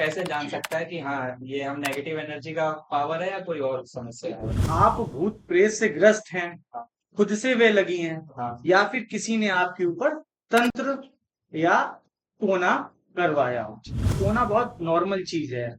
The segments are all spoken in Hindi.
कैसे जान सकता है कि हाँ ये हम नेगेटिव एनर्जी का पावर है या कोई और समस्या है? आप भूत प्रेत से ग्रस्त हैं, हाँ। खुद से वे लगी हैं, हाँ। या फिर किसी ने आपके ऊपर तंत्र या टोना करवाया हो। टोना बहुत नॉर्मल चीज है,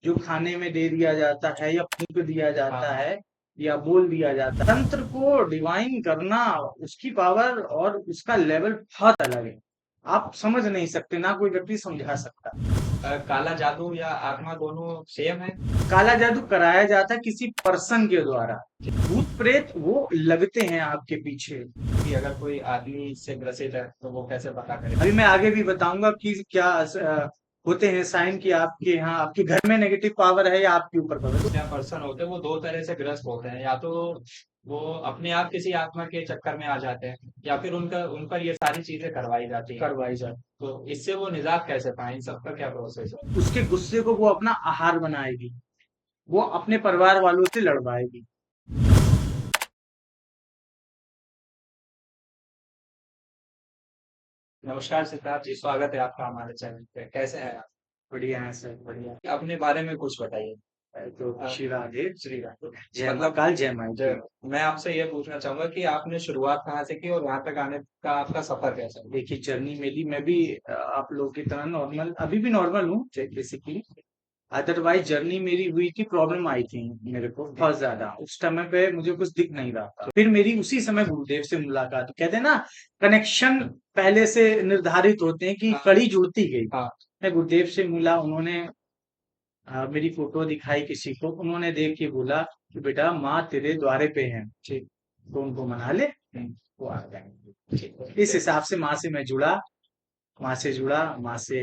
जो खाने में दे दिया जाता है या फूंक दिया हाँ। जाता है या बोल दिया जाता है। तंत्र को डिवाइन करना, उसकी पावर और उसका लेवल बहुत अलग है। आप समझ नहीं सकते, ना कोई व्यक्ति समझा सकता। काला जादू या आत्मा दोनों सेम है? काला जादू कराया जाता है किसी पर्सन के द्वारा। भूत प्रेत वो लगते हैं आपके पीछे। कि अगर कोई आदमी इससे ग्रसित है तो वो कैसे पता करे? अभी मैं आगे भी बताऊंगा कि क्या होते हैं साइन कि आपके यहाँ आपके घर में नेगेटिव पावर है या आपके ऊपर पावर। क्या पर्सन होते हैं वो दो तरह से ग्रस्त होते हैं, या तो वो अपने आप किसी आत्मा के चक्कर में आ जाते हैं या फिर उनका उन पर ये सारी चीजें करवाई जाती हैं। करवाई जाए तो इससे वो निजात कैसे पाए, इन सबका क्या प्रोसेस है? उसके गुस्से को वो अपना आहार बनाएगी, वो अपने परिवार वालों से लड़वाएगी। नमस्कार सिद्धार्थ जी, स्वागत है आपका हमारे चैनल पे। कैसे हैं आप? बढ़िया है सर, बढ़िया। अपने बारे में कुछ बताइए। तो श्री राधे, श्री राम। जय मतलब महाकाल, जय माई की। मैं आपसे ये पूछना चाहूंगा कि आपने शुरुआत कहाँ से की और यहाँ तक आने का आपका सफर कैसा रहा? देखिए जर्नी मेरी, मैं भी आप लोग की तरह नॉर्मल, अभी भी नॉर्मल हूँ बेसिकली। अदरवाइज जर्नी मेरी हुई थी, प्रॉब्लम आई थी मेरे को बहुत ज्यादा। उस समय पे मुझे कुछ दिख नहीं रहा था, फिर मेरी उसी समय गुरुदेव से मुलाकात। कहते हैं ना, कनेक्शन पहले से निर्धारित होते हैं कि हाँ। कड़ी जुड़ती गई। हाँ। मैं गुरुदेव से मिला, उन्होंने मेरी फोटो दिखाई किसी को, उन्होंने देख के बोला कि बेटा माँ तेरे द्वारे पे है, ठीक, तो उनको मना ले, वो आ जाएंगे। ठीक। इस हिसाब से माँ से मैं जुड़ा, माँ से जुड़ा, माँ से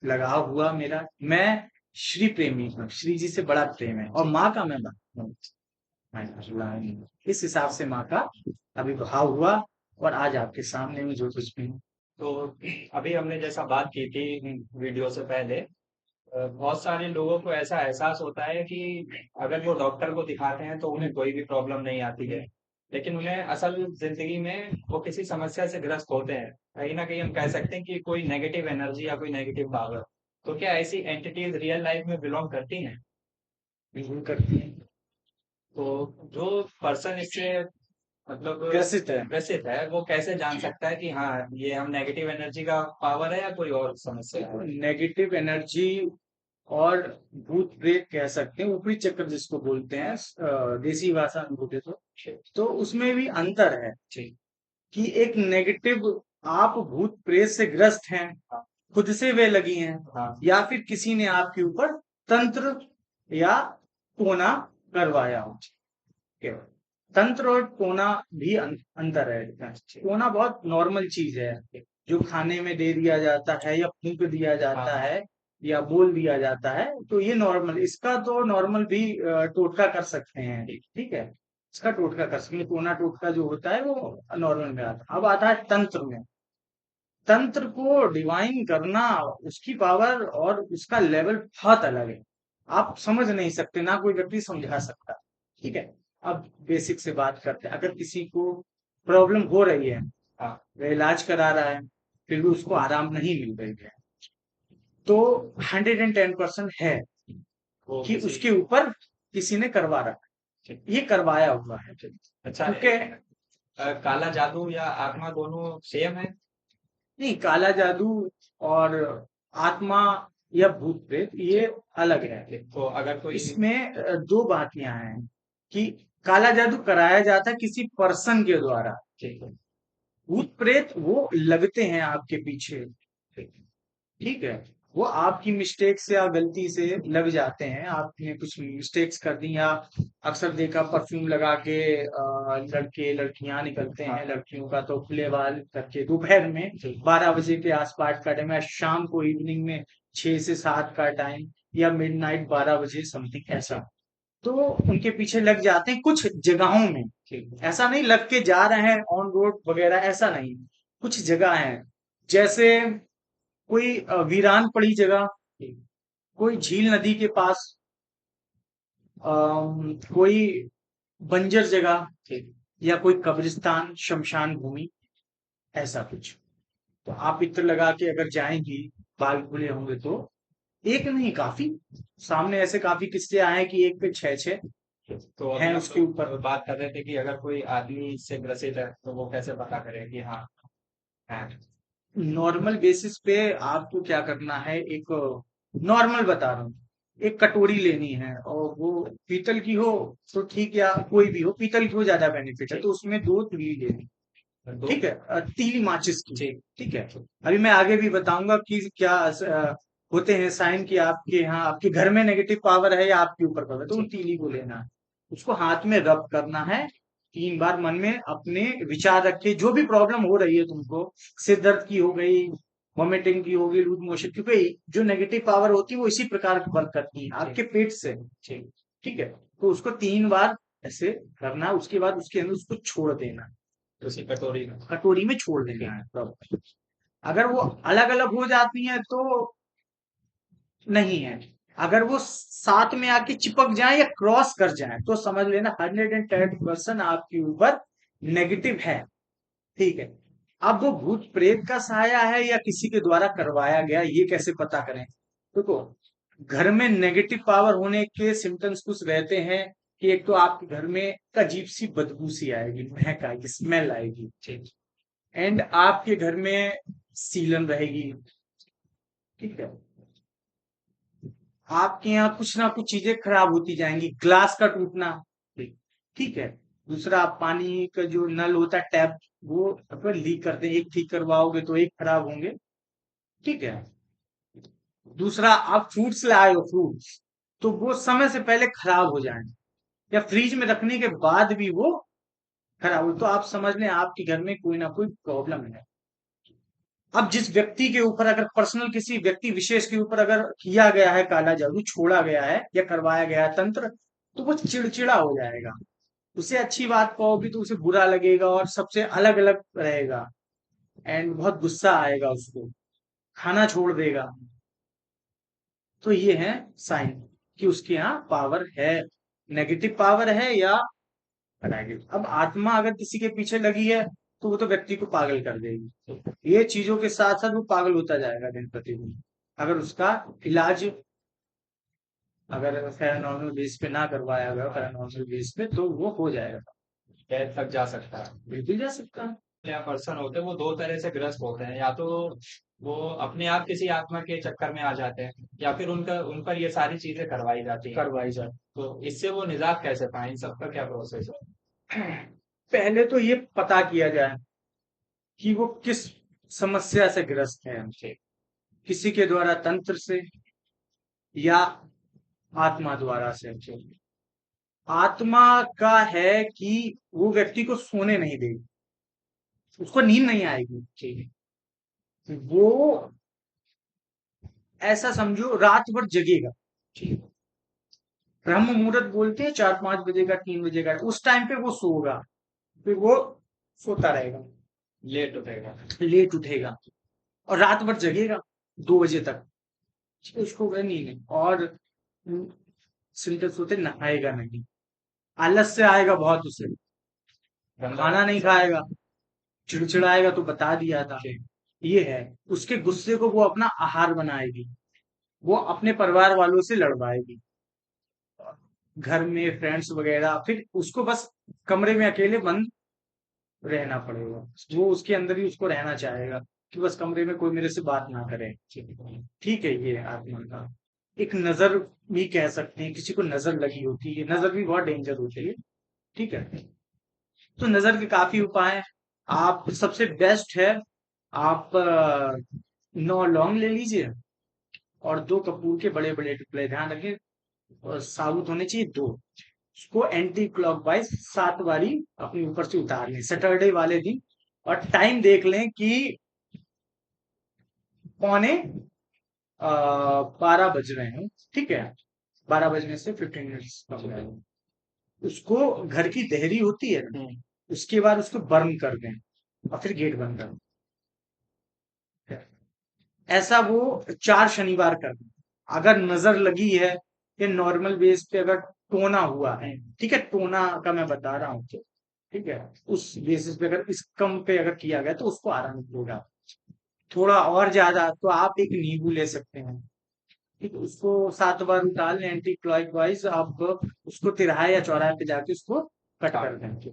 लगाव हुआ मेरा। मैं श्री प्रेमी हूँ, श्री जी से बड़ा प्रेम है, और माँ का मैं भक्त हूँ। इस हिसाब से माँ का आविर्भाव हुआ, और आज आपके सामने में जो कुछ भी हूँ। तो अभी हमने जैसा बात की थी वीडियो से पहले, बहुत सारे लोगों को ऐसा एहसास होता है कि अगर वो डॉक्टर को दिखाते हैं तो उन्हें कोई भी प्रॉब्लम नहीं आती है, लेकिन उन्हें असल जिंदगी में वो किसी समस्या से ग्रस्त होते हैं। कहीं ना कहीं हम कह सकते हैं कि कोई नेगेटिव एनर्जी या कोई नेगेटिव पावर। तो क्या ऐसी एंटिटीज रियल लाइफ में बिलोंग करती हैं? बिल्कुल करती है। तो जो पर्सन इससे मतलब ग्रसित है। ग्रसित है वो कैसे जान सकता है कि हाँ ये हम नेगेटिव एनर्जी का पावर है या कोई और समस्या है? नेगेटिव एनर्जी और भूत प्रेत कह सकते हैं, ऊपरी चक्र जिसको बोलते हैं, देसी भाषा में बोले तो उसमें भी अंतर है। ठीक। कि एक नेगेटिव, आप भूत प्रेत से ग्रस्त हैं, हाँ। खुद से वे लगी हैं, हाँ। या फिर किसी ने आपके ऊपर तंत्र या टोना करवाया हो। ठीक है? तंत्र और टोना भी अंतर है। टोना बहुत नॉर्मल चीज है, जो खाने में दे दिया जाता है या फूंक दिया जाता हाँ। है या बोल दिया जाता है, तो ये नॉर्मल, इसका तो नॉर्मल भी टोटका कर सकते हैं। ठीक है, इसका टोटका कर सकते हैं। टोना टोटका जो होता है वो नॉर्मल में आता है। अब आता है तंत्र में। तंत्र को डिवाइन करना, उसकी पावर और उसका लेवल बहुत अलग है। आप समझ नहीं सकते, ना कोई व्यक्ति समझा सकता। ठीक है, अब बेसिक से बात करते हैं। अगर किसी को प्रॉब्लम हो रही है, हाँ। वह इलाज करा रहा है, फिर भी उसको आराम नहीं मिल रही है, तो 110% है वो कि किसी उसके ऊपर किसी ने करवा रखा है, ये करवाया हुआ है। अच्छा, क्योंकि काला जादू या आत्मा दोनों सेम है? नहीं, काला जादू और आत्मा या भूत प्रेत ये अलग है। तो अगर कोई इसमें दो बातियां हैं कि काला जादू कराया जाता है किसी पर्सन के द्वारा। ठीक है। भूत प्रेत वो लगते हैं आपके पीछे। ठीक है, वो आपकी मिस्टेक से या गलती से लग जाते हैं। आपने कुछ मिस्टेक्स कर दी, या अक्सर देखा परफ्यूम लगा के लड़के लड़कियां निकलते हैं, लड़कियों का तो खुले बाल करके दोपहर में 12 बजे के आसपास का टाइम, या शाम को इवनिंग में 6 से 7 का टाइम, या मिडनाइट 12 बजे समथिंग ऐसा। तो उनके पीछे लग जाते हैं कुछ जगहों में। ऐसा नहीं लग के जा रहे हैं ऑन रोड वगैरह, ऐसा नहीं। कुछ जगह है, जैसे कोई वीरान पड़ी जगह, कोई झील नदी के पास, कोई बंजर जगह, या कोई कब्रिस्तान शमशान भूमि, ऐसा कुछ। तो आप इत्र लगा के अगर जाएंगी, बाल खुले होंगे तो एक नहीं, काफी सामने ऐसे काफी किस्से आए हैं कि एक पे 6-6 तो अभी हैं हम उसके ऊपर। लोग बात कर रहे थे कि अगर कोई आदमी इससे ग्रसित है तो वो कैसे पता करे कि हाँ है। नॉर्मल बेसिस पे आपको क्या करना है, एक नॉर्मल बता रहा हूँ, एक कटोरी लेनी है और वो पीतल की हो तो ठीक, या कोई भी हो, पीतल की हो ज्यादा बेनिफिट है, ठीक। तो उसमें 2 तीली लेनी। दो। ठीक है, तीली माचिस की। ठीक। ठीक है, अभी मैं आगे भी बताऊंगा कि क्या होते हैं साइन कि आपके यहाँ आपके घर में नेगेटिव पावर है या आपके ऊपर पावर है, तो उन ठीक। तीली को लेना है, उसको हाथ में रब करना है 3 बार, मन में अपने विचार रख के, जो भी प्रॉब्लम हो रही है तुमको, सिर दर्द की हो गई, वॉमिटिंग की होगी, लूज मोशन, क्योंकि जो नेगेटिव पावर होती है वो इसी प्रकार वर्क करती है आपके ठीक। पेट से। ठीक। ठीक है, तो उसको 3 बार ऐसे करना, उसके बाद उसके अंदर उसको छोड़ देना, उसी कटोरी में। कटोरी में छोड़ देना है प्रॉपर। अगर वो अलग अलग हो जाती है तो नहीं है, अगर वो साथ में आके चिपक जाए या क्रॉस कर जाए तो समझ लेना 110% आपके ऊपर नेगेटिव है। ठीक है, अब वो भूत प्रेत का साया है या किसी के द्वारा करवाया गया, ये कैसे पता करें? देखो, घर में नेगेटिव पावर होने के सिम्टम्स कुछ रहते हैं कि एक तो आपके घर में एक अजीब सी बदबू सी आएगी, महक आएगी, स्मेल आएगी। ठीक। एंड आपके घर में सीलन रहेगी। ठीक है, आपके यहाँ कुछ ना कुछ चीजें खराब होती जाएंगी, ग्लास का टूटना। ठीक। ठीक है, दूसरा, आप पानी का जो नल होता है, टैप, वो अगर लीक करते हैं, एक ठीक करवाओगे तो एक खराब होंगे। ठीक है, दूसरा, आप फ्रूट्स लाए हो, फ्रूट्स तो वो समय से पहले खराब हो जाए या फ्रिज में रखने के बाद भी वो खराब हो, तो आप समझ लें आपके घर में कोई ना कोई प्रॉब्लम है। अब जिस व्यक्ति के ऊपर, अगर पर्सनल किसी व्यक्ति विशेष के ऊपर अगर किया गया है काला जादू, छोड़ा गया है या करवाया गया है तंत्र, तो वो चिड़चिड़ा हो जाएगा, उसे अच्छी बात कहोगे तो उसे बुरा लगेगा और सबसे अलग अलग रहेगा, एंड बहुत गुस्सा आएगा उसको, खाना छोड़ देगा। तो ये है साइन कि उसके यहाँ पावर है, नेगेटिव पावर है या नेगेटिव। अब आत्मा अगर किसी के पीछे लगी है तो वो तो व्यक्ति को पागल कर देगी, ये चीजों के साथ साथ वो पागल होता जाएगा दिन प्रतिदिन, अगर उसका इलाज, अगर पैरानॉर्मल बेस पे ना करवाया गया, पैरानॉर्मल बेस पे, तो वो हो जाएगा, कैद तक जा सकता है। बिल्कुल जा सकता है। या पर्सन होते हैं वो दो तरह से ग्रस्त होते हैं, या तो वो अपने आप किसी आत्मा के चक्कर में आ जाते हैं या फिर उनका उन पर ये सारी चीजें करवाई जाती हैं। करवाई जाए, तो इससे वो निजात कैसे पाए, इन सबका क्या प्रोसेस है। पहले तो ये पता किया जाए कि वो किस समस्या से ग्रस्त है, ठीक। किसी के द्वारा तंत्र से या आत्मा द्वारा से। आत्मा का है कि वो व्यक्ति को सोने नहीं देगी, उसको नींद नहीं आएगी। ठीक। वो, ऐसा समझो, रात भर जगेगा। ठीक। ब्रह्म मुहूर्त बोलते हैं, 4-5 बजे का, 3 बजे का, उस टाइम पे वो सोगा, फिर वो सोता रहेगा, लेट उठेगा। लेट उठेगा और रात भर जगेगा 2 बजे तक, उसको वह नींद, और सोते सोते नहाएगा नहीं, आलस से आएगा बहुत उसे, गंदा खाना नहीं पानी से। खाएगा, चिड़चिड़ाएगा, तो बता दिया था। ठीक। ये है, उसके गुस्से को वो अपना आहार बनाएगी, वो अपने परिवार वालों से लड़वाएगी, घर में फ्रेंड्स वगैरह, फिर उसको बस कमरे में अकेले बंद रहना पड़ेगा, वो उसके अंदर ही उसको रहना चाहेगा कि बस कमरे में कोई मेरे से बात ना करे। ठीक है, ये आत्मा का एक नजर भी कह सकते हैं, किसी को नजर लगी होती है, नजर भी बहुत डेंजर होती है। ठीक है, तो नजर के काफी उपाय हैं। आप, सबसे बेस्ट है, आप 9 लौंग ले लीजिए और 2 कपूर के बड़े बड़े टुकड़े, ध्यान रखें, और साबुत होने चाहिए 2, उसको एंटी क्लॉकवाइज 7 बारी अपने ऊपर से उतार लें सैटरडे वाले दिन, और टाइम देख लें कि 12 बज रहे हैं। ठीक है, 12 बजने से 15 मिनट्स कम रहे हैं। उसको, घर की देहरी होती है ना, उसके बाद उसको बर्न कर दें और फिर गेट बंद कर दें। ऐसा वो 4 शनिवार कर दें। अगर नजर लगी है या नॉर्मल बेस पे अगर टोना हुआ है, ठीक है, टोना का मैं बता रहा हूँ, ठीक है, उस बेसिस पे अगर इस कम पे अगर किया गया तो उसको आराम होगा। थोड़ा और ज्यादा तो आप एक नींबू ले सकते हैं, ठीक है, उसको 7 बार उतार लें एंटी क्लॉकवाइज, आप उसको तिराहे या चौराहे पे जाके उसको कट कर दें।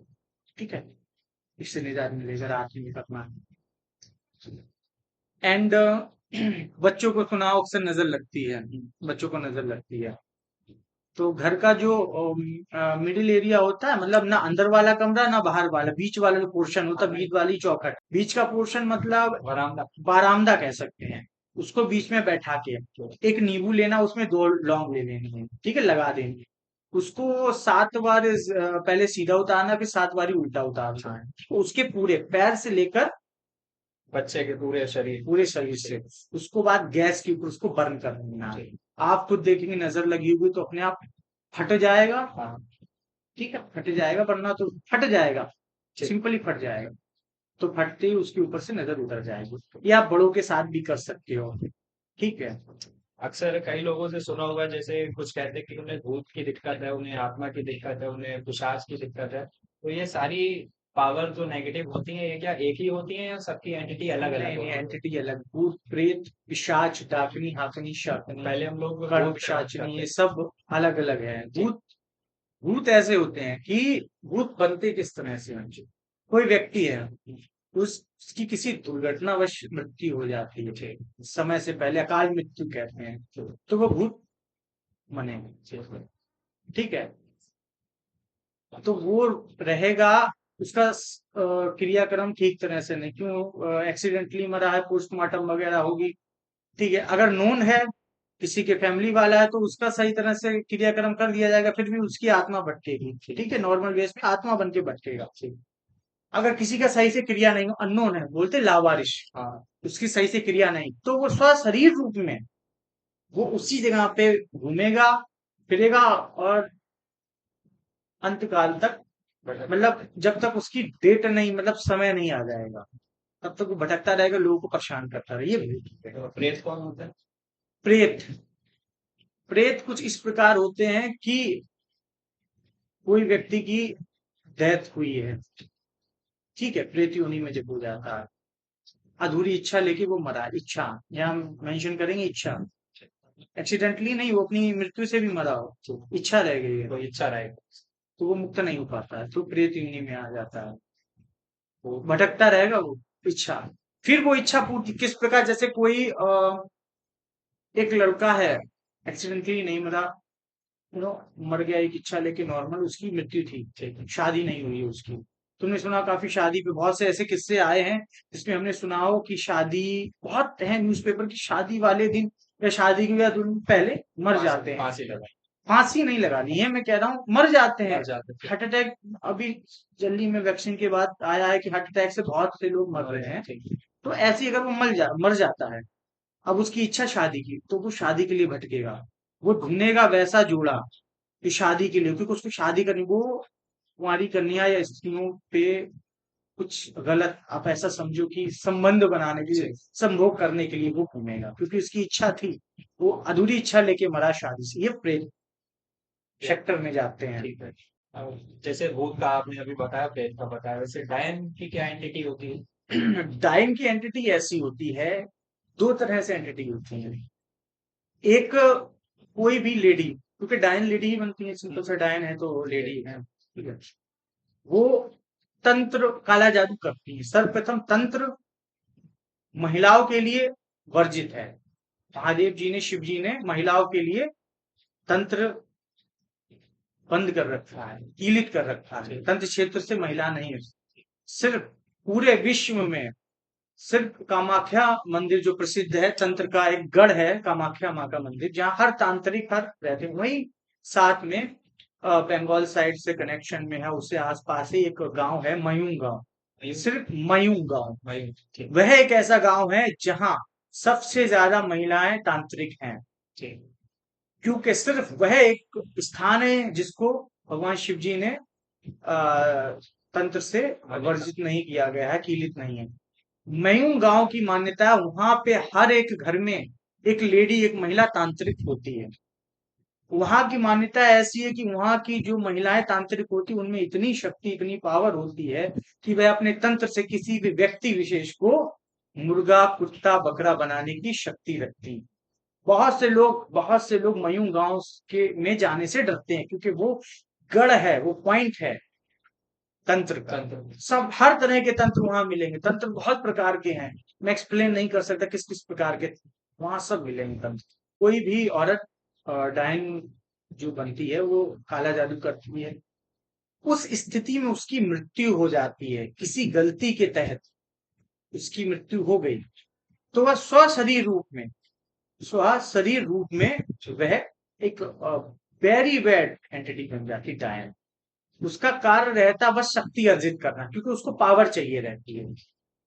ठीक है, इससे निजात मिलेगा रात में करना। एंड बच्चों को सुनाओ, अक्सर नजर लगती है, बच्चों को नजर लगती है। तो घर का जो मिडिल एरिया होता है, मतलब ना अंदर वाला कमरा ना बाहर वाला, बीच वाला जो पोर्शन होता है, बीच वाली चौखट, बीच का पोर्शन मतलब बरामदा। बारामदा कह सकते हैं। उसको बीच में बैठा के एक नींबू लेना, उसमें 2 लौंग ले लेनी है, ठीक है, लगा देंगे। उसको 7 बार पहले सीधा उतारना, फिर 7 बार उल्टा उतारना है। तो उसके पूरे पैर से लेकर बच्चे के पूरे शरीर। पूरे शरीर से, उसको बाद गैस के ऊपर उसको बर्न कर देना है। आप खुद देखेंगे नजर लगी हुई तो अपने आप फट जाएगा। हाँ। ठीक है, फट जाएगा, वरना तो फट जाएगा, सिंपली फट जाएगा। तो फटते ही उसके ऊपर से नजर उतर जाएगी। ये आप बड़ों के साथ भी कर सकते हो। ठीक है। अक्सर कई लोगों से सुना होगा, जैसे कुछ कहते हैं कि उन्हें भूत की दिक्कत है, उन्हें आत्मा की दिक्कत है, उन्हें पिशाच की दिक्कत है। तो ये सारी पावर जो नेगेटिव होती है, ये क्या एक ही होती है या सबकी एंटिटी अलग अलग नहीं, होती है? एंटिटी अलग, भूत प्रेत पिशाच डाकिनी हाकिनी शाकिनी पहले हम लोग कर्ण भूत पे बात पिशाचिनी, करते ये हैं। सब अलग अलग है। जी। भूत, भूत ऐसे होते हैं कि भूत बनते किस तरह से हैं। कोई व्यक्ति है, उसकी किसी दुर्घटनावश मृत्यु हो जाती है, समय से पहले अकाल मृत्यु कहते हैं, तो वो भूत बनेगा। ठीक है, तो वो रहेगा, उसका क्रियाक्रम ठीक तरह से नहीं, क्यों एक्सीडेंटली मरा है, पोस्टमार्टम वगैरह होगी। ठीक है, अगर नोन है, किसी के फैमिली वाला है, तो उसका सही तरह से क्रियाक्रम कर दिया जाएगा, फिर भी उसकी आत्मा भटकेगी। ठीक है, नॉर्मल बेस पे आत्मा बन के भटकेगा। अगर किसी का सही से क्रिया नहीं हो, अननोन है, बोलते लावारिश, हाँ। उसकी सही से क्रिया नहीं, तो वो स्वशरीर रूप में वो उसी जगह पे घूमेगा फिरेगा, और अंत काल तक, मतलब जब तक उसकी डेट नहीं, मतलब समय नहीं आ जाएगा, तब तक वो भटकता रहेगा, लोगों को परेशान करता रहेगा। ये भूत है। तो प्रेत कौन होता है? प्रेत, प्रेत कुछ इस प्रकार होते हैं कि कोई व्यक्ति की डेथ हुई है, ठीक है, प्रेत योनि में जब हो जाता है, अधूरी इच्छा लेके वो मरा, इच्छा यहाँ मेंशन करेंगे, इच्छा, एक्सीडेंटली नहीं, वो अपनी मृत्यु से भी मरा हो, इच्छा रह गई है, तो इच्छा रहेगा। तो वो मुक्त नहीं हो पाता है, तो प्रेत योनि में आ जाता है, वो भटकता रहेगा वो, इच्छा। फिर वो इच्छा पूर्ति किस प्रकार, जैसे कोई एक लड़का है, एक्सीडेंटली नहीं मरा, मर गया एक इच्छा लेके, नॉर्मल उसकी मृत्यु थी, शादी नहीं हुई है उसकी। तुमने सुना काफी शादी पे बहुत से ऐसे किस्से आए हैं जिसमें हमने सुना हो कि शादी, बहुत है न्यूज़पेपर की, शादी वाले दिन या शादी के 2 दिन पहले मर फांसी जाते हैं। फांसी लगाई। फांसी नहीं लगानी है, मैं कह रहा हूँ मर जाते हैं, मर जाते थे। Heart attack. अभी जल्दी में वैक्सीन के बाद आया है कि हार्ट अटैक से बहुत से लोग मर रहे हैं। ठीक। तो ऐसे ही अगर वो मर जाता है, अब उसकी इच्छा शादी की, तो वो शादी के लिए भटकेगा, वो ढूंढेगा वैसा जोड़ा कि शादी के लिए, क्योंकि उसको शादी करनी, वो कुंवारी कन्या या स्त्रियों पे कुछ गलत, आप ऐसा समझो कि संबंध बनाने के लिए, संभोग करने के लिए वो घूमेगा, क्योंकि उसकी इच्छा थी, वो अधूरी इच्छा लेके मरा शादी से। ये प्रेत सेक्टर में जाते हैं। ठीक है। जैसे भूत का आपने अभी बताया, प्रेत का बताया, वैसे डायन की क्या एंटिटी होती है? डाइन की एंटिटी ऐसी होती है, 2 तरह से एंटिटी होती है। एक, कोई भी लेडी, क्योंकि डायन लेडी ही बनती है, सिंपल सा डायन है तो लेडी है, ठीक है, वो तंत्र काला जादू करती है। सर्वप्रथम तंत्र महिलाओं के लिए वर्जित है, महादेव जी ने, शिव जी ने महिलाओं के लिए तंत्र बंद कर रखा है, कीलित कर रखा है, तंत्र क्षेत्र से महिला नहीं है। सिर्फ पूरे विश्व में सिर्फ कामाख्या मंदिर जो प्रसिद्ध है, तंत्र का एक गढ़ है, कामाख्या माँ का मंदिर, जहाँ हर तांत्रिक हर रहते हैं। वही साथ में बंगाल साइड से कनेक्शन में है, उससे आसपास ही एक गांव है, मयूं गांव, सिर्फ मयूं गांव, ठीक। वह एक ऐसा गांव है जहां सबसे ज्यादा महिलाएं तांत्रिक हैं, ठीक। क्योंकि सिर्फ वह एक स्थान है जिसको भगवान शिव जी ने तंत्र से वर्जित नहीं किया गया है, कीलित नहीं है। मयूं गांव की मान्यता है, वहां पे हर एक घर में एक लेडी, एक महिला तांत्रिक होती है। वहां की मान्यता ऐसी है कि वहां की जो महिलाएं तांत्रिक होती है, उनमें इतनी शक्ति, इतनी पावर होती है कि वह अपने तंत्र से किसी भी व्यक्ति विशेष को मुर्गा, कुत्ता, बकरा बनाने की शक्ति रखती। बहुत से लोग मयूं गांव के में जाने से डरते हैं, क्योंकि वो गढ़ है, वो पॉइंट है तंत्र का। तंत्र। सब हर तरह के तंत्र वहां मिलेंगे। तंत्र बहुत प्रकार के हैं, मैं एक्सप्लेन नहीं कर सकता किस किस प्रकार के, वहां सब मिलेंगे तंत्र। कोई भी औरत डायन जो बनती है वो काला जादू करती है, उस स्थिति में उसकी मृत्यु हो जाती है किसी गलती के तहत, उसकी मृत्यु हो गई, तो वह स्व शरीर रूप में वह एक वेरी बैड एंटिटी बन जाती डायन। उसका कार्य रहता बस शक्ति अर्जित करना, क्योंकि उसको पावर चाहिए रहती है।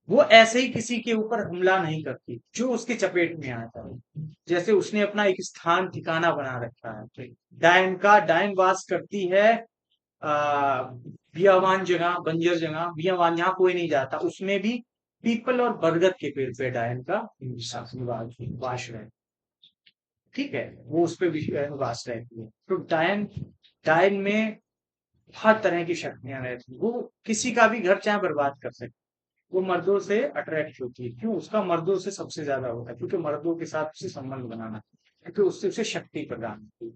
वो ऐसे ही किसी के ऊपर हमला नहीं करती जो उसके चपेट में आता है। जैसे उसने अपना एक स्थान ठिकाना बना रखा है डायन वास करती है बियावान जगह, बंजर जगह, बियावान जहाँ कोई नहीं जाता, उसमें भी पीपल और बरगद के पेड़ पे डायन का वास रहता। ठीक है, वो उस पे वास रहती है। तो डायन डायन में हर तरह की शक्तियां रहती है। वो किसी का भी घर चाहे बर्बाद कर सकती। वो मर्दों से अट्रैक्ट होती है, क्यों? उसका मर्दों से सबसे ज्यादा होता है, क्योंकि मर्दों के साथ उसे संबंध बनाना, क्योंकि उससे उसे शक्ति प्रदान होती है।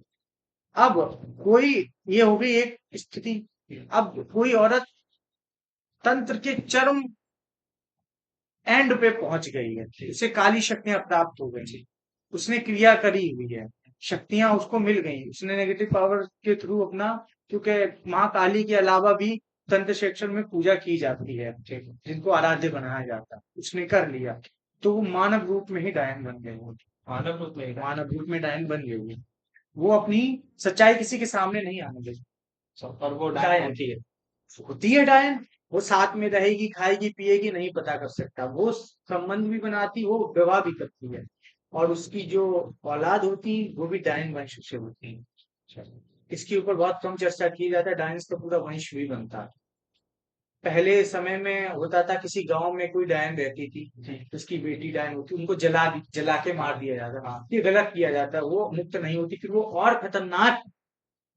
अब कोई, ये हो गई एक स्थिति। अब कोई औरत तंत्र के चरम एंड पे पहुंच गई है, उसे काली शक्तियां प्राप्त हो गई, उसने क्रिया करी हुई है, शक्तियां उसको मिल गई, उसने नेगेटिव पावर के थ्रू अपना, क्योंकि माँ काली के अलावा भी तंत्र सेक्शन में पूजा की जाती है जिनको आराध्य बनाया जाता है, उसने कर लिया, तो वो मानव रूप में ही डायन बन गई। मानव रूप में डायन बन गई। वो अपनी सच्चाई किसी के सामने नहीं आने देगी। और वो डायन डायन होती है। डायन, वो साथ में रहेगी, खाएगी पिएगी, नहीं पता कर सकता, वो संबंध भी बनाती, वो विवाह भी करती है, और उसकी जो औलाद होती है वो भी डायन वंश से होती है। इसके ऊपर बहुत कम चर्चा की जाता है, डायंस का पूरा वंश भी बनता है। पहले समय में होता था, किसी गांव में कोई डायन रहती थी, उसकी बेटी डायन होती, उनको जला के मार दिया जाता था, ये गलत किया जाता है, वो मुक्त नहीं होती, फिर वो और खतरनाक,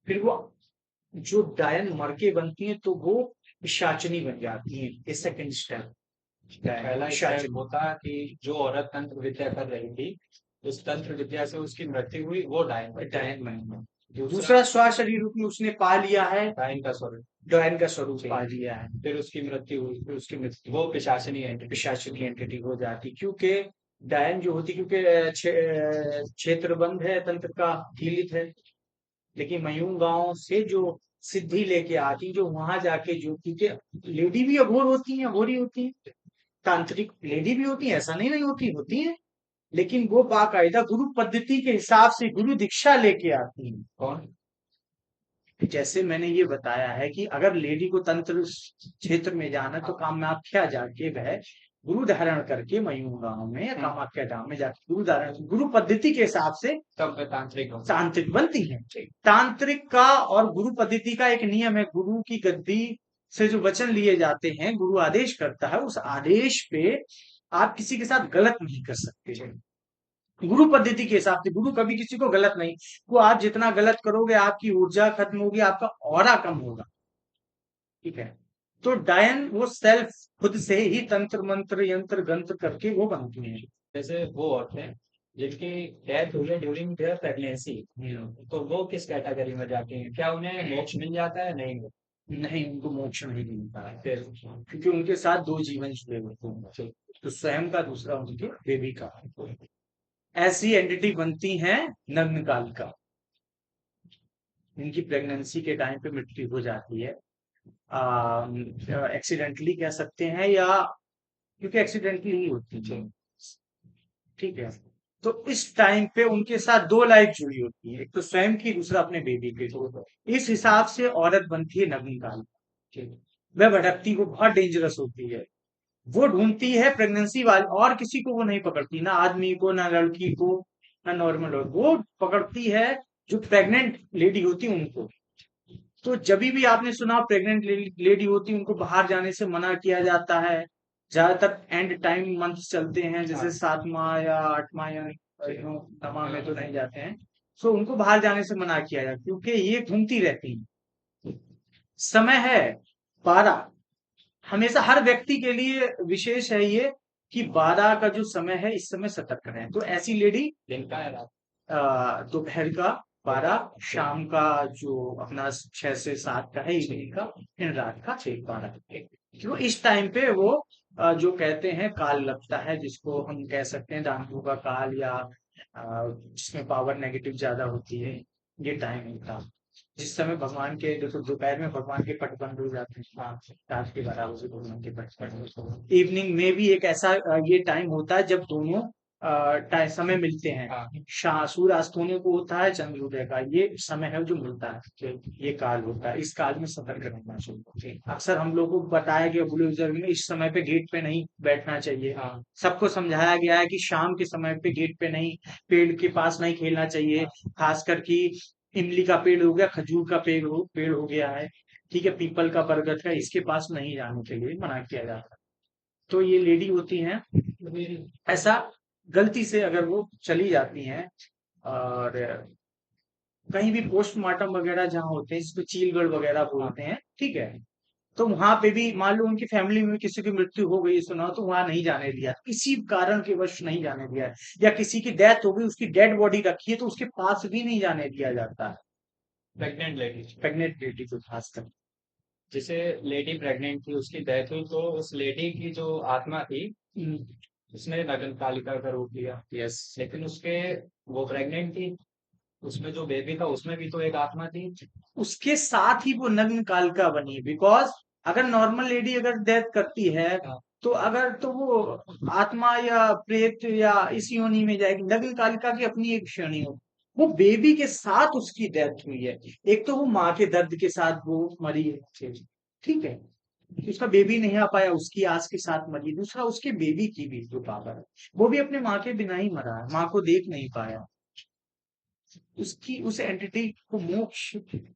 फिर वो जो डायन मर के बनती है तो वो पिशाचनी बन जाती है। ये सेकंड स्टेप पहला स्टेप होता है कि जो औरत तंत्र विद्या कर रही थी, उस तंत्र विद्या से उसकी मृत्यु हुई, वो डायन बन। दूसरा स्व शरीर रूप में उसने पा लिया है, डायन का स्वरूप पा लिया है, फिर उसकी मृत्यु हुई, फिर उसकी मृत्यु, वो पिशाचिनी एंटिटी हो जाती, क्योंकि डायन जो होती, क्योंकि क्षेत्रबंध है, तंत्र का कीलित है। लेकिन मयूं गांव से जो सिद्धि लेके आती, जो वहां जाके, जो क्योंकि लेडी भी अघोर होती है, अघोरी होती है, तांत्रिक लेडी भी होती है, ऐसा नहीं होती है, लेकिन वो बाकायदा गुरु पद्धति के हिसाब से गुरु दीक्षा लेके आती है। कौन? जैसे मैंने ये बताया है कि अगर लेडी को तंत्र क्षेत्र में जाना, तो कामाख्या जाके वह गुरु धारण करके मयूं गांव में या कामाख्या धाम में जाके गुरु धारण, गुरु पद्धति के हिसाब से तब तांत्रिक बनती है। तांत्रिक का और गुरु पद्धति का एक नियम है, गुरु की गद्दी से जो वचन लिए जाते हैं, गुरु आदेश करता है, उस आदेश पे आप किसी के साथ गलत नहीं कर सकते। गुरु पद्धति के हिसाब से गुरु कभी किसी को गलत नहीं, वो आप जितना गलत करोगे आपकी ऊर्जा खत्म होगी, आपका ऑरा कम होगा। ठीक है, तो डायन वो सेल्फ खुद से ही तंत्र मंत्र यंत्र गंत्र करके वो बनती है। जैसे वो औरतें जिनकी डेथ हुई है ड्यूरिंग देयर प्रेगनेंसी, तो वो किस कैटेगरी में जाती हैं? क्या उन्हें मोक्ष मिल जाता है? नहीं, उनको मोक्ष नहीं मिलता है, क्योंकि उनके साथ दो जीवन जुड़े होते हैं, तो स्वयं का, दूसरा उनके बेबी का। ऐसी एंटिटी बनती हैं नग्न कालिका, इनकी प्रेगनेंसी के टाइम पे मृत्यु हो जाती है, एक्सीडेंटली कह सकते हैं, या क्योंकि एक्सीडेंटली ही होती है। ठीक है, तो इस टाइम पे उनके साथ दो लाइफ जुड़ी होती है, एक तो स्वयं की, दूसरा अपने बेबी के। इस हिसाब से औरत बनती है नग्न कालिका। वह भटकती, वो बहुत डेंजरस होती है, वो ढूंढती है प्रेगनेंसी वाले, और किसी को वो नहीं पकड़ती, ना आदमी को, ना लड़की को, ना नॉर्मल, वो पकड़ती है जो प्रेग्नेंट लेडी होती है उनको। तो जब भी आपने सुना प्रेग्नेंट लेडी होती, उनको बाहर जाने से मना किया जाता है, ज्यादातर एंड टाइम मंथ चलते हैं, जैसे 7वां या 8वां या 9वां में तो नहीं जाते हैं, सो उनको बाहर जाने से मना किया जाता है, क्योंकि ये घूमती रहती है। समय है 12, हमेशा हर व्यक्ति के लिए विशेष है ये, कि 12 का जो समय है इस समय सतर्क रहें। तो ऐसी लेडी दिन का है रात? दोपहर का 12, शाम का जो अपना 6 से 7 का है इवनिंग का, फिर रात का 6-12। तो इस टाइम पे वो जो कहते हैं काल लगता है, जिसको हम कह सकते हैं दानवों का काल, या जिसमें पावर नेगेटिव ज्यादा होती है, ये टाइम होता है। जिस समय भगवान के, देखो दोपहर में भगवान के पट बंद हो जाते हैं, रात के 12 बजे भगवान के पट बंद। इवनिंग में भी एक ऐसा ये टाइम होता है जब दोनों समय मिलते हैं। हाँ। सूर्यास्त होने को होता है, चंद्रोदय का ये समय है जो मिलता है, ये काल होता है। इस काल में सतर्क रहना चाहिए। अक्सर हम लोगों को बताया गया बुजुर्ग में, इस समय पे गेट पे नहीं बैठना चाहिए। हाँ। सबको समझाया गया है कि शाम के समय पे गेट पे नहीं, पेड़ के पास नहीं खेलना चाहिए। खासकर कि इमली का पेड़ हो गया, खजूर का पेड़ हो गया है, ठीक है, पीपल का, बरगद का, इसके पास नहीं जाने के लिए मना किया जाता है। तो ये लेडी होती हैं, ऐसा गलती से अगर वो चली जाती हैं, और कहीं भी पोस्टमार्टम वगैरह जहाँ होते हैं, इसको चीलगढ़ वगैरह बोलते हैं, ठीक है, तो वहां पे भी मान लो उनकी फैमिली में किसी की मृत्यु हो गई सुना, तो वहां नहीं जाने दिया, किसी कारण के वश नहीं जाने दिया है। या किसी की डेथ हो गई, उसकी डेड बॉडी रखी है, तो उसके पास भी नहीं जाने दिया जाता है। Pregnant lady? प्रेग्नेंट लेडी को खासकर। जैसे लेडी प्रेग्नेंट थी, उसकी डेथ हुई, तो उस लेडी की जो आत्मा थी उसने नगन कालिका का रूप लिया। यस। लेकिन उसके, वो प्रेग्नेंट थी, उसमें जो बेबी था उसमें भी तो एक आत्मा थी। उसके साथ ही वो नग्न कालिका बनी, बिकॉज अगर नॉर्मल लेडी अगर डेथ करती है, हाँ। तो अगर तो वो आत्मा या प्रेत या इस योनि में जाएगी। नग्न कालिका की अपनी एक श्रेणी हो, वो बेबी के साथ उसकी डेथ हुई है। एक तो वो माँ के दर्द के साथ वो मरी है, ठीक है, उसका बेबी नहीं आ पाया, उसकी आस के साथ मरी। दूसरा, उसके बेबी की भी जो पावर है, वो भी अपने माँ के बिना ही मरा है, माँ को देख नहीं पाया। उसकी, उस एंटिटी को मोक्ष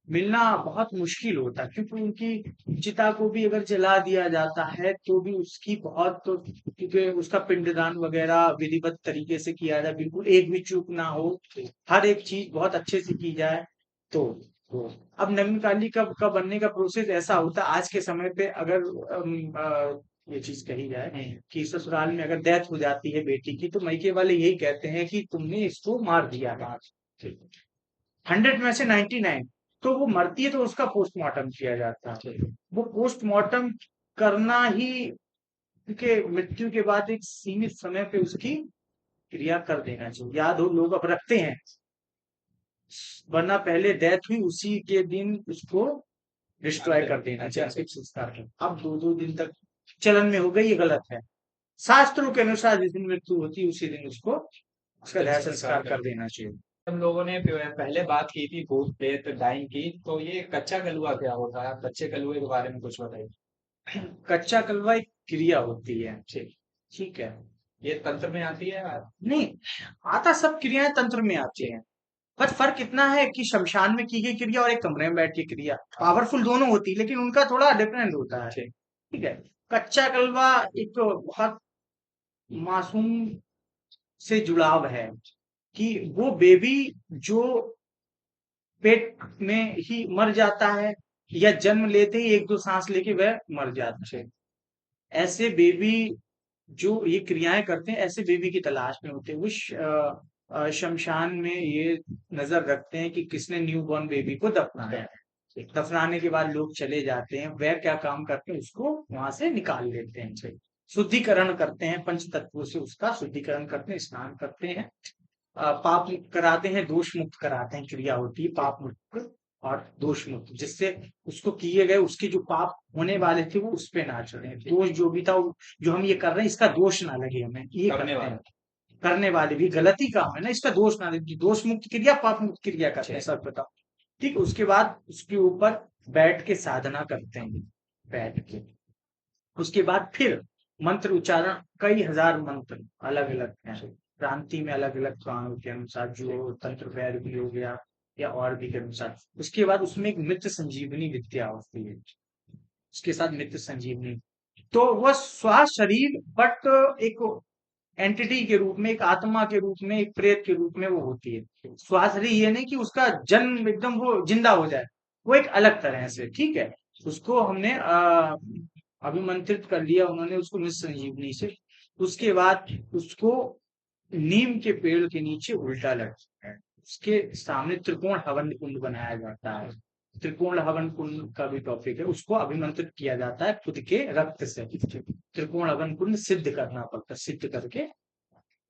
मिलना बहुत मुश्किल होता है, क्योंकि उनकी चिता को भी अगर जला दिया जाता है तो भी उसकी बहुत, तो क्योंकि उसका पिंडदान वगैरह विधिवत तरीके से किया जाए, बिल्कुल एक भी चूक ना हो, हर एक चीज बहुत अच्छे से की जाए। तो अब नवीनकाली का बनने का प्रोसेस ऐसा होता है आज के समय पे। अगर ये चीज कही जाए कि ससुराल में अगर डेथ हो जाती है बेटी की, तो मायके वाले यही कहते हैं कि तुमने इसको मार दिया है। 100 में से 99, तो वो मरती है तो उसका पोस्टमार्टम किया जाता है। वो पोस्टमार्टम करना ही, क्योंकि मृत्यु के बाद एक सीमित समय पे उसकी क्रिया कर देना चाहिए। याद हो, लोग अब रखते हैं, वरना पहले डेथ हुई उसी के दिन उसको डिस्ट्रॉय कर देना चाहिए, अंतिम संस्कार कर। अब 2-2 दिन तक चलन में हो गई, ये गलत है। शास्त्रों के अनुसार जिस दिन मृत्यु होती है उसी दिन उसको उसका दाह संस्कार कर देना चाहिए। हम लोगों ने पहले बात की थी भूत प्रेत डाइन की, तो ये कच्चा कलुआ क्या होता है? आप कच्चे कलुए के बारे में कुछ बताइए। कच्चा कलवा एक क्रिया होती है, ठीक। ठीक है। ये तंत्र में आती है यार? नहीं, आता सब क्रियाएं तंत्र में आती हैं, बस फर्क इतना है कि शमशान में की गई क्रिया और एक कमरे में बैठ की क्रिया पावरफुल दोनों होती है, लेकिन उनका थोड़ा डिफरेंट होता है, ठीक। ठीक है। कच्चा कलवा एक तो बहुत मासूम से जुड़ाव है, कि वो बेबी जो पेट में ही मर जाता है, या जन्म लेते ही 1-2 सांस लेके वह मर जाता है, ऐसे बेबी जो ये क्रियाएं करते हैं, ऐसे बेबी की तलाश में होते हैं। वो शमशान में ये नजर रखते हैं कि किसने न्यू बॉर्न बेबी को दफनाया है। दफनाने के बाद लोग चले जाते हैं, वह क्या काम करते हैं, उसको वहां से निकाल लेते हैं, शुद्धिकरण करते हैं, पंच तत्वों से उसका शुद्धिकरण करते हैं, स्नान करते हैं, पाप मुक्त कराते हैं, दोष मुक्त कराते हैं। क्रिया होती है पाप मुक्त और दोष मुक्त, जिससे उसको किए गए उसके जो पाप होने वाले थे वो उस पे ना चढ़े, दोष जो भी था जो हम ये कर रहे हैं इसका दोष ना लगे हमें, ये करने करते वाला। हैं। करने वाले भी गलती काम है ना, इसका दोष ना लगे, दोष मुक्त क्रिया पाप मुक्त क्रिया करते हैं, सब बताओ, ठीक। उसके बाद उसके ऊपर बैठ के साधना करते हैं, बैठ के उसके बाद फिर मंत्र उच्चारण, कई हजार मंत्र अलग अलग हैं, प्रांति में अलग अलग प्राणों के अनुसार, जो तंत्र वैर भी हो गया या और भी के अनुसार। उसके बाद उसमें एक मृत संजीवनी विद्या होती है, उसके साथ मृत संजीवनी, तो वह स्व शरीर बट एक एंटिटी के रूप में, एक आत्मा के रूप में, एक प्रेत के रूप में वो होती है। स्व शरीर ये नहीं कि उसका जन्म एकदम वो जिंदा हो जाए, वो एक अलग तरह से, ठीक है। उसको हमने अभिमंत्रित कर लिया उन्होंने, उसको मृत संजीवनी से उसके बाद उसको नीम के पेड़ के नीचे उल्टा लटकाना है। उसके सामने त्रिकोण हवन कुंड बनाया जाता है। त्रिकोण हवन कुंड का भी टॉपिक है, उसको अभिमंत्रित किया जाता है खुद के रक्त से। त्रिकोण हवन कुंड सिद्ध करना पड़ता है, सिद्ध करके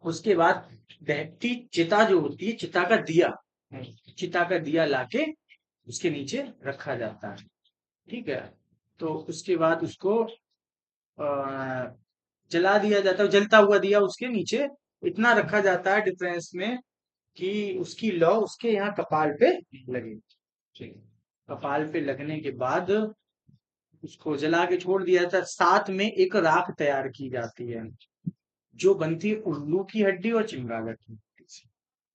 उसके बाद दहती चिता जो होती है, चिता का दिया, चिता का दिया लाके उसके नीचे रखा जाता है। ठीक है, तो उसके बाद उसको जला दिया जाता है। जलता हुआ दिया उसके नीचे इतना रखा जाता है डिफरेंस में कि उसकी लौ उसके यहाँ कपाल पे लगे। ठीक है, कपाल पे लगने के बाद उसको जला के छोड़ दिया जाता है। साथ में एक राख तैयार की जाती है जो बनती है उल्लू की हड्डी और चिमगादड़ की हड्डी से,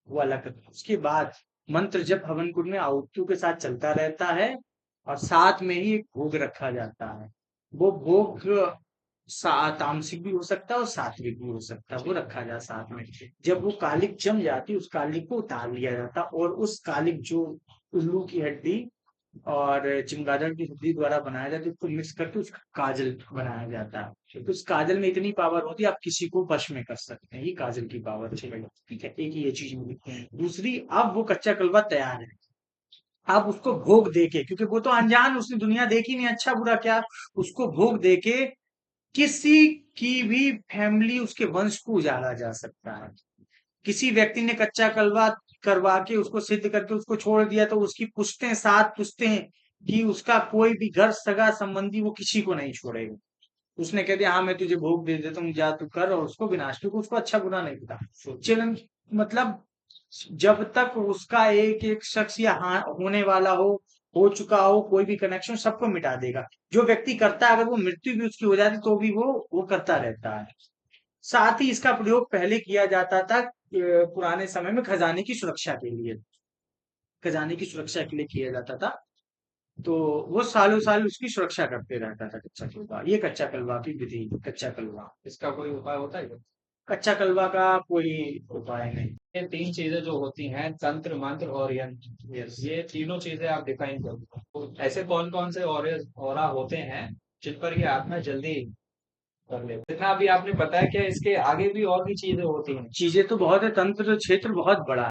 वो अलग करते हैं। उसके बाद मंत्र जब हवन कुंड में आहुतियों के साथ चलता रहता है और साथ में ही एक भोग रखा जाता है। वो भोग तामसिक भी हो सकता है और सात्विक भी हो सकता है, वो रखा जाए साथ में। जब वो कालिक जम जाती है उस कालिक को उतार लिया जाता है और उस कालिक जो उल्लू की हड्डी और चमगादड़ की हड्डी द्वारा बनाया जाता है उसको मिक्स करके उसका काजल बनाया जाता है। तो उस काजल में इतनी पावर होती है आप किसी को वश में कर सकते हैं, ये काजल की पावर है। ठीक है, एक ये चीज मिलती है। दूसरी, अब वो कच्चा कलवा तैयार है, आप उसको भोग देके, क्योंकि वो तो अनजान, उसने दुनिया देखी नहीं अच्छा बुरा क्या, उसको भोग देके किसी की भी फैमिली उसके वंश को उजाला जा सकता है। किसी व्यक्ति ने कच्चा कलवा करवा के उसको सिद्ध करके उसको छोड़ दिया तो उसकी पुश्तें, सात पुश्तें कि उसका कोई भी घर सगा संबंधी वो किसी को नहीं छोड़ेगा। उसने कह दिया हाँ मैं तुझे भोग दे देता हूँ, जा तू कर, और उसको विनाश, क्योंकि उसको अच्छा बुरा नहीं पता। चलन मतलब जब तक उसका एक एक शख्स या हाँ होने वाला हो चुका हो कोई भी कनेक्शन, सबको मिटा देगा। जो व्यक्ति करता है अगर वो मृत्यु भी उसकी हो जाती तो भी वो करता रहता है। साथ ही इसका प्रयोग पहले किया जाता था पुराने समय में खजाने की सुरक्षा के लिए, खजाने की सुरक्षा के लिए किया जाता था। तो वो सालों साल उसकी सुरक्षा करते रहता था कच्चा कलवा। ये कच्चा कलवा की विधि, कच्चा कलवा। इसका कोई उपाय होता है क्या? कच्चा कलवा का कोई उपाय नहीं। ये तीन चीजें जो होती हैं, तंत्र मंत्र और यंत्र, यस। ये तीनों चीजें आप डिफाइन कर दो। तो ऐसे कौन कौन से ऑरा होते हैं जिन पर ये आत्मा जल्दी कर ले? जितना अभी आपने बताया कि इसके आगे भी और भी चीजें होती हैं। चीजें तो बहुत है, तंत्र क्षेत्र बहुत बड़ा है।